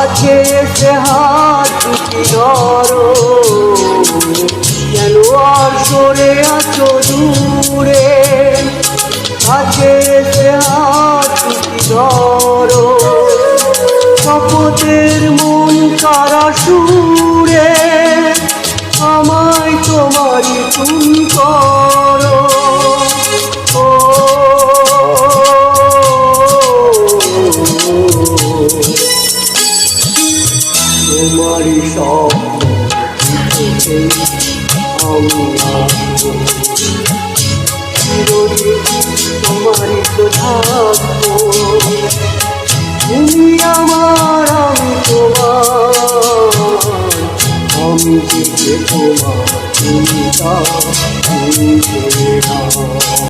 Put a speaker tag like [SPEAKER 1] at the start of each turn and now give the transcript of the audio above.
[SPEAKER 1] কাছে এসে হাত দুটি ধরো, যেন আর সরে আছো দূরে। কাছে এসে হাত দুটি ধরো, শপথের মন কারা সুরে আমায় তোমারই তুমি করো। তোমারই সব আমি আসবো, চিরদিন তোমারই তো থাকবো। তুমি আমার, আমি তোমার, আমি যে তোমার, তুমি তা, তুমি যে না।